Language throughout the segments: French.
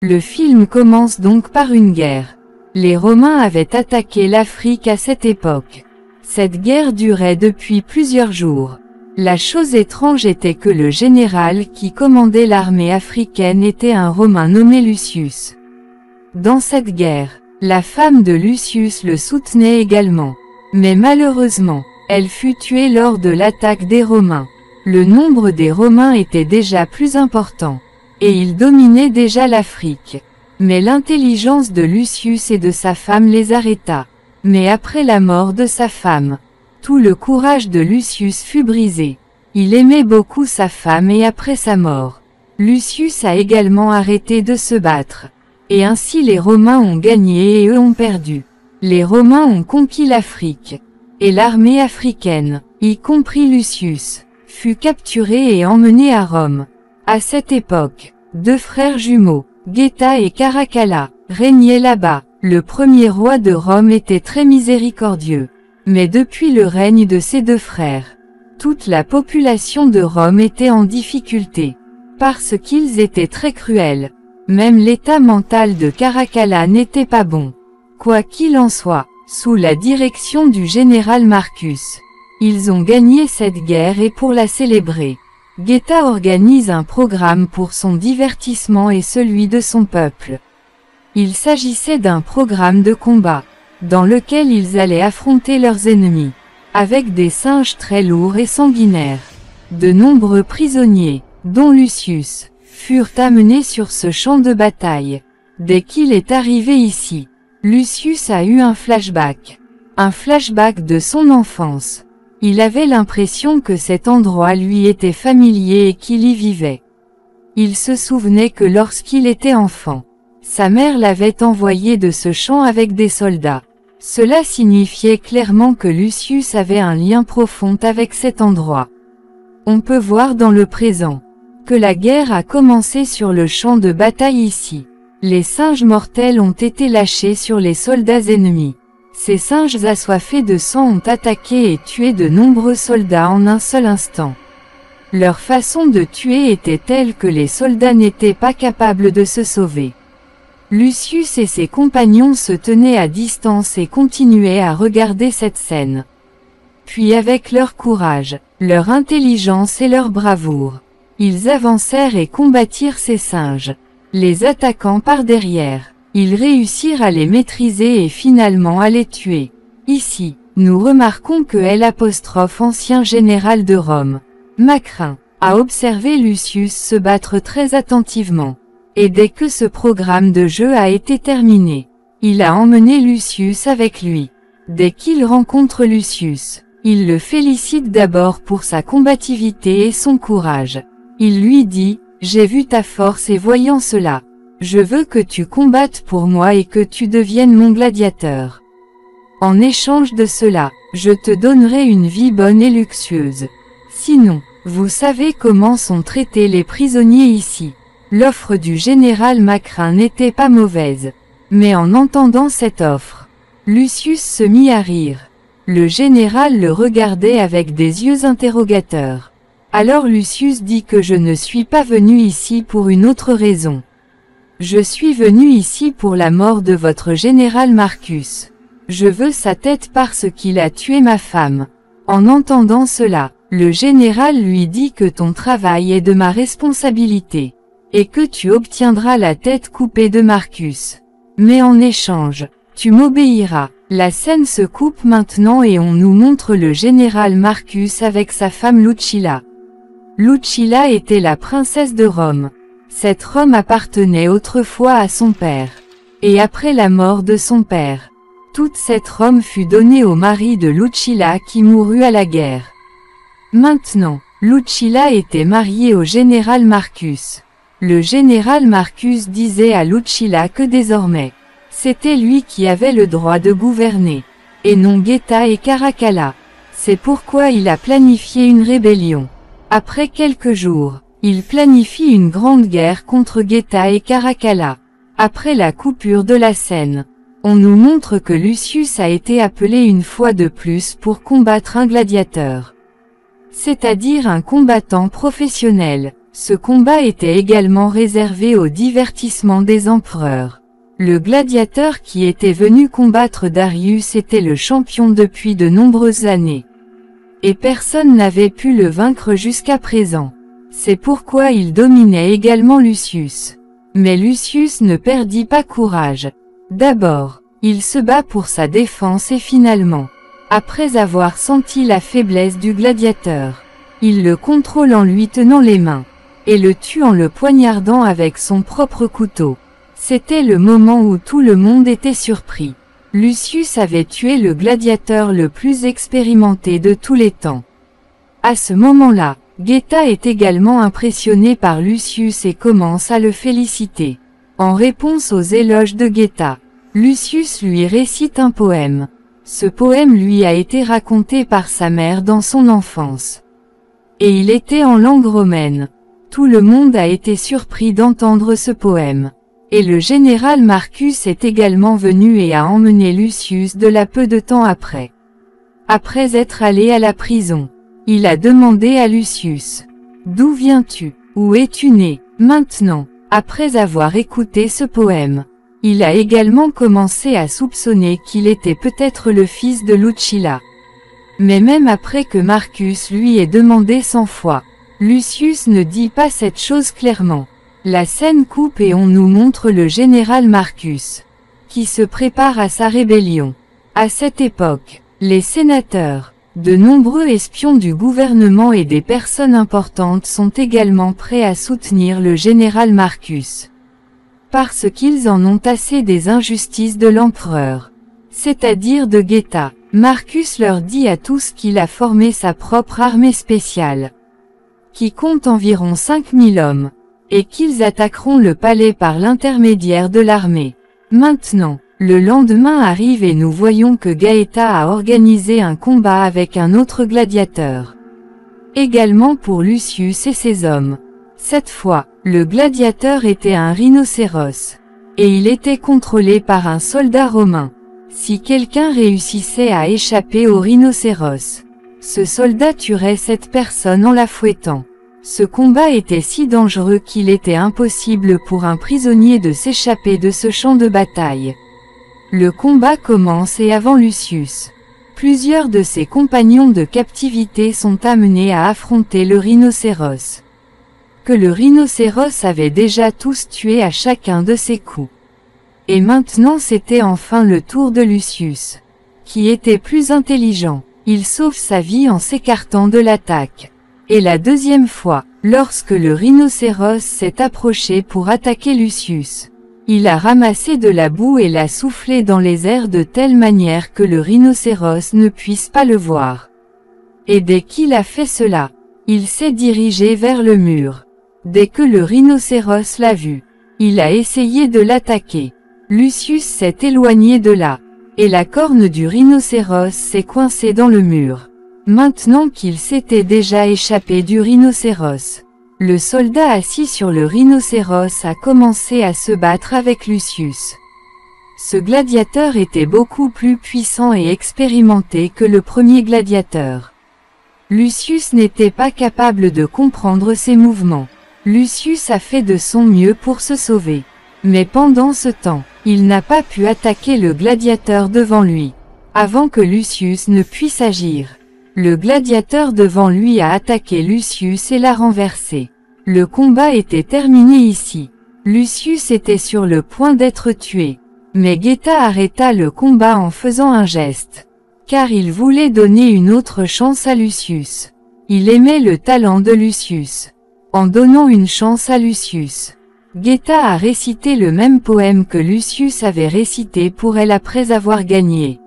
Le film commence donc par une guerre. Les Romains avaient attaqué l'Afrique à cette époque. Cette guerre durait depuis plusieurs jours. La chose étrange était que le général qui commandait l'armée africaine était un Romain nommé Lucius. Dans cette guerre, la femme de Lucius le soutenait également. Mais malheureusement, elle fut tuée lors de l'attaque des Romains. Le nombre des Romains était déjà plus important. Et ils dominaient déjà l'Afrique. Mais l'intelligence de Lucius et de sa femme les arrêta. Mais après la mort de sa femme, tout le courage de Lucius fut brisé. Il aimait beaucoup sa femme et après sa mort, Lucius a également arrêté de se battre. Et ainsi les Romains ont gagné et eux ont perdu. Les Romains ont conquis l'Afrique. Et l'armée africaine, y compris Lucius, fut capturée et emmenée à Rome. À cette époque, deux frères jumeaux, Geta et Caracalla, régnaient là-bas. Le premier roi de Rome était très miséricordieux. Mais depuis le règne de ces deux frères, toute la population de Rome était en difficulté. Parce qu'ils étaient très cruels. Même l'état mental de Caracalla n'était pas bon. Quoi qu'il en soit, sous la direction du général Marcus, ils ont gagné cette guerre et pour la célébrer, Geta organise un programme pour son divertissement et celui de son peuple. Il s'agissait d'un programme de combat, dans lequel ils allaient affronter leurs ennemis, avec des singes très lourds et sanguinaires. De nombreux prisonniers, dont Lucius, furent amenés sur ce champ de bataille. Dès qu'il est arrivé ici, Lucius a eu un flashback de son enfance. Il avait l'impression que cet endroit lui était familier et qu'il y vivait. Il se souvenait que lorsqu'il était enfant, sa mère l'avait envoyé de ce champ avec des soldats. Cela signifiait clairement que Lucius avait un lien profond avec cet endroit. On peut voir dans le présent que la guerre a commencé sur le champ de bataille ici. Les singes mortels ont été lâchés sur les soldats ennemis. Ces singes assoiffés de sang ont attaqué et tué de nombreux soldats en un seul instant. Leur façon de tuer était telle que les soldats n'étaient pas capables de se sauver. Lucius et ses compagnons se tenaient à distance et continuaient à regarder cette scène. Puis avec leur courage, leur intelligence et leur bravoure, ils avancèrent et combattirent ces singes, les attaquant par derrière. Ils réussirent à les maîtriser et finalement à les tuer. Ici, nous remarquons que l'ancien général de Rome, Macrin, a observé Lucius se battre très attentivement. Et dès que ce programme de jeu a été terminé, il a emmené Lucius avec lui. Dès qu'il rencontre Lucius, il le félicite d'abord pour sa combativité et son courage. Il lui dit, « J'ai vu ta force et voyant cela, je veux que tu combattes pour moi et que tu deviennes mon gladiateur. En échange de cela, je te donnerai une vie bonne et luxueuse. Sinon, vous savez comment sont traités les prisonniers ici. » L'offre du général Macrin n'était pas mauvaise. Mais en entendant cette offre, Lucius se mit à rire. Le général le regardait avec des yeux interrogateurs. Alors Lucius dit que je ne suis pas venu ici pour une autre raison. Je suis venu ici pour la mort de votre général Marcus. Je veux sa tête parce qu'il a tué ma femme. En entendant cela, le général lui dit que ton travail est de ma responsabilité, et que tu obtiendras la tête coupée de Marcus. Mais en échange, tu m'obéiras. La scène se coupe maintenant et on nous montre le général Marcus avec sa femme Lucilla. Lucilla était la princesse de Rome. Cette Rome appartenait autrefois à son père. Et après la mort de son père, toute cette Rome fut donnée au mari de Lucilla qui mourut à la guerre. Maintenant, Lucilla était mariée au général Marcus. Le général Marcus disait à Lucilla que désormais, c'était lui qui avait le droit de gouverner, et non Geta et Caracalla. C'est pourquoi il a planifié une rébellion. Après quelques jours, il planifie une grande guerre contre Geta et Caracalla. Après la coupure de la scène, on nous montre que Lucius a été appelé une fois de plus pour combattre un gladiateur. C'est-à-dire un combattant professionnel. Ce combat était également réservé au divertissement des empereurs. Le gladiateur qui était venu combattre Darius était le champion depuis de nombreuses années. Et personne n'avait pu le vaincre jusqu'à présent. C'est pourquoi il dominait également Lucius. Mais Lucius ne perdit pas courage. D'abord, il se bat pour sa défense et finalement, après avoir senti la faiblesse du gladiateur, il le contrôle en lui tenant les mains, et le tue en le poignardant avec son propre couteau. C'était le moment où tout le monde était surpris. Lucius avait tué le gladiateur le plus expérimenté de tous les temps. À ce moment-là, Geta est également impressionné par Lucius et commence à le féliciter. En réponse aux éloges de Geta, Lucius lui récite un poème. Ce poème lui a été raconté par sa mère dans son enfance. Et il était en langue romaine. Tout le monde a été surpris d'entendre ce poème. Et le général Marcus est également venu et a emmené Lucius de là peu de temps après. Après être allé à la prison, il a demandé à Lucius: « D'où viens-tu? Où es-tu né ?» Maintenant, après avoir écouté ce poème, il a également commencé à soupçonner qu'il était peut-être le fils de Lucilla. Mais même après que Marcus lui ait demandé 100 fois, Lucius ne dit pas cette chose clairement. La scène coupe et on nous montre le général Marcus, qui se prépare à sa rébellion. À cette époque, les sénateurs, de nombreux espions du gouvernement et des personnes importantes sont également prêts à soutenir le général Marcus. Parce qu'ils en ont assez des injustices de l'empereur, c'est-à-dire de Geta. Marcus leur dit à tous qu'il a formé sa propre armée spéciale, qui compte environ 5000 hommes, et qu'ils attaqueront le palais par l'intermédiaire de l'armée. Maintenant, le lendemain arrive et nous voyons que Gaeta a organisé un combat avec un autre gladiateur. Également pour Lucius et ses hommes. Cette fois, le gladiateur était un rhinocéros, et il était contrôlé par un soldat romain. Si quelqu'un réussissait à échapper au rhinocéros, ce soldat tuerait cette personne en la fouettant. Ce combat était si dangereux qu'il était impossible pour un prisonnier de s'échapper de ce champ de bataille. Le combat commence et avant Lucius, plusieurs de ses compagnons de captivité sont amenés à affronter le rhinocéros, que le rhinocéros avait déjà tous tués à chacun de ses coups. Et maintenant c'était enfin le tour de Lucius, qui était plus intelligent. Il sauve sa vie en s'écartant de l'attaque. Et la deuxième fois, lorsque le rhinocéros s'est approché pour attaquer Lucius, il a ramassé de la boue et l'a soufflé dans les airs de telle manière que le rhinocéros ne puisse pas le voir. Et dès qu'il a fait cela, il s'est dirigé vers le mur. Dès que le rhinocéros l'a vu, il a essayé de l'attaquer. Lucius s'est éloigné de là, et la corne du rhinocéros s'est coincée dans le mur. Maintenant qu'il s'était déjà échappé du rhinocéros, le soldat assis sur le rhinocéros a commencé à se battre avec Lucius. Ce gladiateur était beaucoup plus puissant et expérimenté que le premier gladiateur. Lucius n'était pas capable de comprendre ses mouvements. Lucius a fait de son mieux pour se sauver. Mais pendant ce temps, il n'a pas pu attaquer le gladiateur devant lui, avant que Lucius ne puisse agir. Le gladiateur devant lui a attaqué Lucius et l'a renversé. Le combat était terminé ici. Lucius était sur le point d'être tué. Mais Geta arrêta le combat en faisant un geste. Car il voulait donner une autre chance à Lucius. Il aimait le talent de Lucius. En donnant une chance à Lucius, Geta a récité le même poème que Lucius avait récité pour elle après avoir gagné.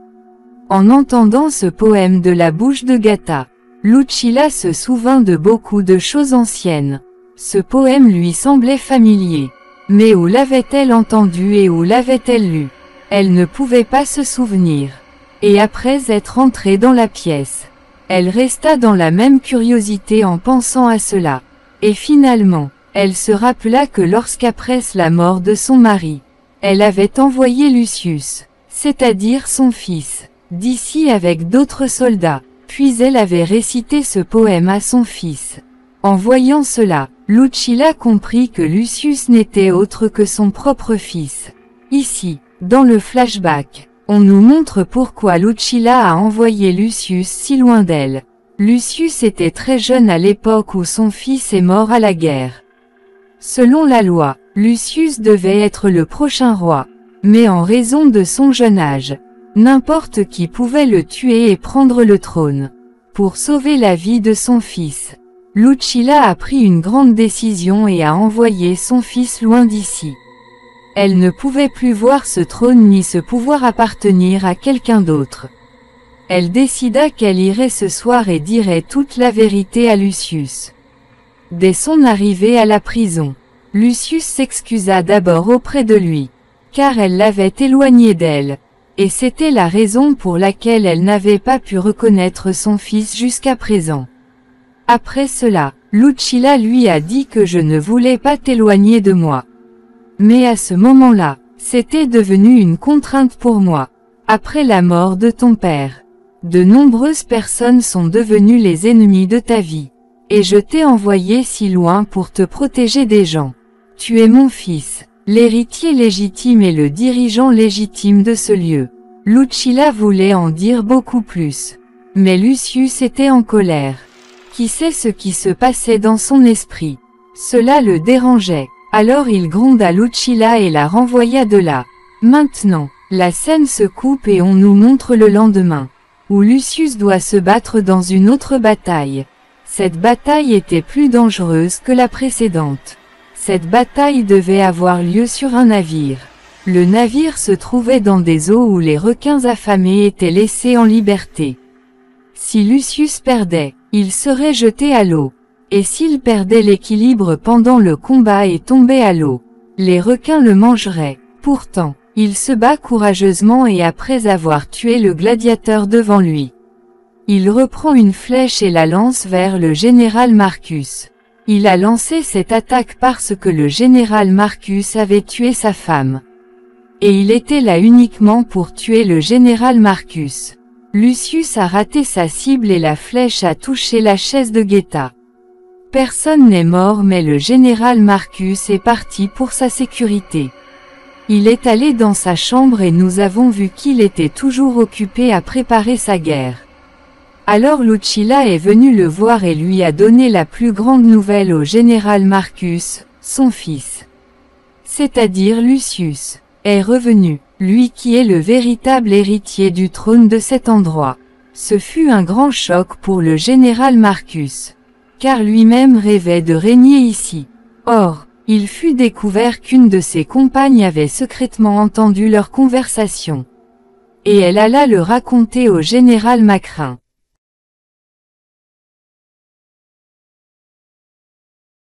En entendant ce poème de la bouche de Geta, Lucilla se souvint de beaucoup de choses anciennes. Ce poème lui semblait familier. Mais où l'avait-elle entendu et où l'avait-elle lu? Elle ne pouvait pas se souvenir. Et après être entrée dans la pièce, elle resta dans la même curiosité en pensant à cela. Et finalement, elle se rappela que lorsqu'après la mort de son mari, elle avait envoyé Lucius, c'est-à-dire son fils, d'ici avec d'autres soldats, puis elle avait récité ce poème à son fils. En voyant cela, Lucilla comprit que Lucius n'était autre que son propre fils. Ici, dans le flashback, on nous montre pourquoi Lucilla a envoyé Lucius si loin d'elle. Lucius était très jeune à l'époque où son fils est mort à la guerre. Selon la loi, Lucius devait être le prochain roi. Mais en raison de son jeune âge, n'importe qui pouvait le tuer et prendre le trône. Pour sauver la vie de son fils, Lucilla a pris une grande décision et a envoyé son fils loin d'ici. Elle ne pouvait plus voir ce trône ni ce pouvoir appartenir à quelqu'un d'autre. Elle décida qu'elle irait ce soir et dirait toute la vérité à Lucius. Dès son arrivée à la prison, Lucius s'excusa d'abord auprès de lui, car elle l'avait éloigné d'elle, et c'était la raison pour laquelle elle n'avait pas pu reconnaître son fils jusqu'à présent. Après cela, Lucilla lui a dit que je ne voulais pas t'éloigner de moi. Mais à ce moment-là, c'était devenu une contrainte pour moi. Après la mort de ton père, de nombreuses personnes sont devenues les ennemis de ta vie. Et je t'ai envoyé si loin pour te protéger des gens. Tu es mon fils, l'héritier légitime et le dirigeant légitime de ce lieu. Lucilla voulait en dire beaucoup plus. Mais Lucius était en colère. Qui sait ce qui se passait dans son esprit? Cela le dérangeait. Alors il gronda Lucilla et la renvoya de là. Maintenant, la scène se coupe et on nous montre le lendemain, où Lucius doit se battre dans une autre bataille. Cette bataille était plus dangereuse que la précédente. Cette bataille devait avoir lieu sur un navire. Le navire se trouvait dans des eaux où les requins affamés étaient laissés en liberté. Si Lucius perdait, il serait jeté à l'eau. Et s'il perdait l'équilibre pendant le combat et tombait à l'eau, les requins le mangeraient. Pourtant, il se bat courageusement et après avoir tué le gladiateur devant lui, il reprend une flèche et la lance vers le général Marcus. Il a lancé cette attaque parce que le général Marcus avait tué sa femme. Et il était là uniquement pour tuer le général Marcus. Lucius a raté sa cible et la flèche a touché la chaise de Geta. Personne n'est mort mais le général Marcus est parti pour sa sécurité. Il est allé dans sa chambre et nous avons vu qu'il était toujours occupé à préparer sa guerre. Alors Lucilla est venue le voir et lui a donné la plus grande nouvelle au général Marcus, son fils. C'est-à-dire Lucius, est revenu, lui qui est le véritable héritier du trône de cet endroit. Ce fut un grand choc pour le général Marcus, car lui-même rêvait de régner ici. Or, il fut découvert qu'une de ses compagnes avait secrètement entendu leur conversation. Et elle alla le raconter au général Macrin.